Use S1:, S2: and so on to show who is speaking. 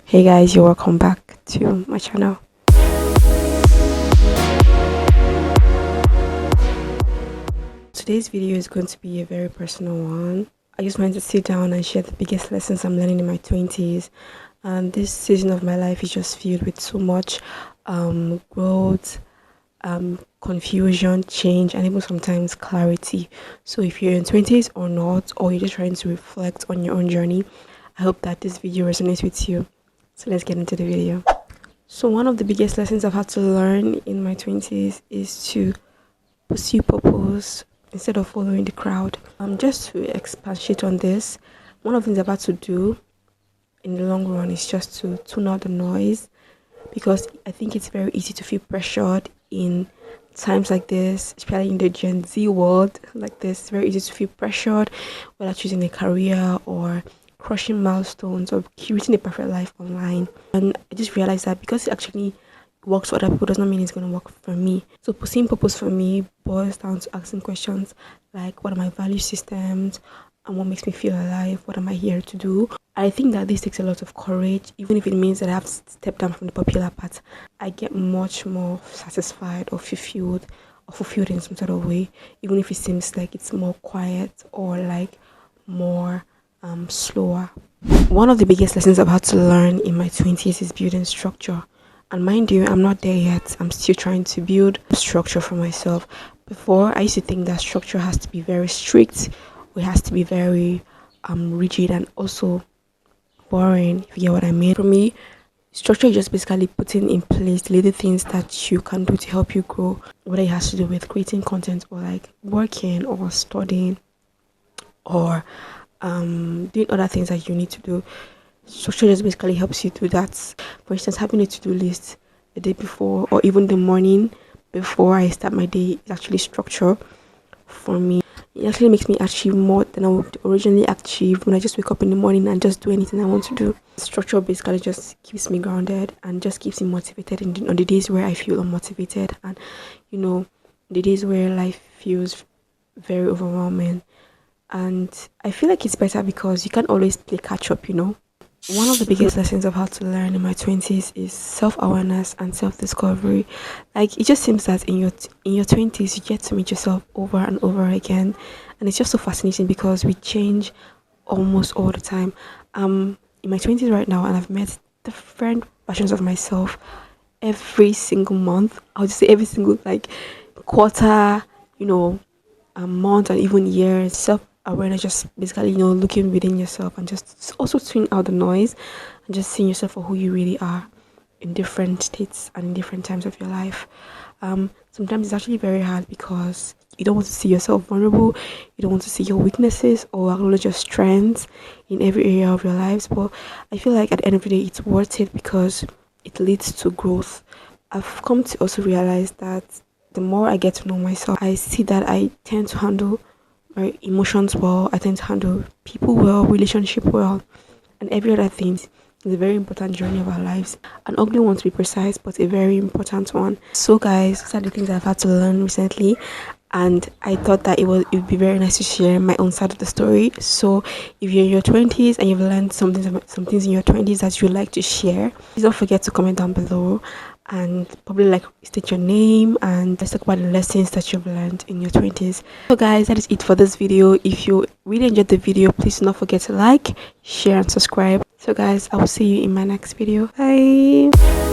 S1: Hey guys, you're welcome back to my channel. Today's video is going to be a very personal one. I just wanted to sit down and share the biggest lessons I'm learning in my 20s. And this season of my life is just filled with so much growth, confusion, change, and even sometimes clarity. So if you're in 20s or not, or you're just trying to reflect on your own journey, I hope that this video resonates with you. So let's get into the video. So one of the biggest lessons I've had to learn in my 20s is to pursue purpose instead of following the crowd. Just to expatiate on this, one of the things I've had to do in the long run is just to tune out the noise, because I think it's very easy to feel pressured in times like this, especially in the Gen Z world like this. It's very easy to feel pressured, whether choosing a career or crushing milestones or curating a perfect life online. And I just realized that because it actually works for other people does not mean it's going to work for me. So pursuing purpose for me boils down to asking questions like, what are my value systems and what makes me feel alive? What am I here to do? I think that this takes a lot of courage, even if it means that I have to step down from the popular path. I get much more satisfied or fulfilled in some sort of way, even if it seems like it's more quiet or like more slower. One of the biggest lessons I've had to learn in my 20s is building structure. And mind you, I'm not there yet. I'm still trying to build structure for myself. Before, I used to think that structure has to be very strict, or it has to be very rigid and also boring, if you get what I mean. For me, structure is just basically putting in place the little things that you can do to help you grow, whether it has to do with creating content or like working or studying or doing other things that you need to do. Structure just basically helps you do that. For instance, having a to-do list the day before or even the morning before I start my day is actually structure for me. It actually makes me achieve more than I would originally achieve when I just wake up in the morning and just do anything I want to do. Structure basically just keeps me grounded and just keeps me motivated on the days where I feel unmotivated, and the days where life feels very overwhelming. And I feel like it's better because you can't always play catch up. One of the biggest lessons I've had to learn in my 20s is self-awareness and self-discovery. Like, it just seems that in your 20s you get to meet yourself over and over again, and it's just so fascinating because we change almost all the time. I'm in my 20s right now, and I've met different versions of myself every single month. I'll just say every single quarter, a month, and even years. Self-awareness just basically looking within yourself and just also tuning out the noise and just seeing yourself for who you really are in different states and in different times of your life. Sometimes it's actually very hard because you don't want to see yourself vulnerable, you don't want to see your weaknesses or acknowledge your strengths in every area of your lives, but I feel like at the end of the day it's worth it because it leads to growth. I've come to also realize that the more I get to know myself, I see that I tend to handle my emotions well, I tend to handle people well, relationship well, and every other thing is a very important journey of our lives. An ugly one to be precise, but a very important one. So guys, these are the things I've had to learn recently, and I thought that it would be very nice to share my own side of the story. So if you're in your 20s and you've learned some things in your 20s that you'd like to share, please don't forget to comment down below and probably state your name, and let's talk about the lessons that you've learned in your 20s. So guys, that is it for this video. If you really enjoyed the video, please do not forget to like, share and subscribe. So guys, I will see you in my next video. Bye.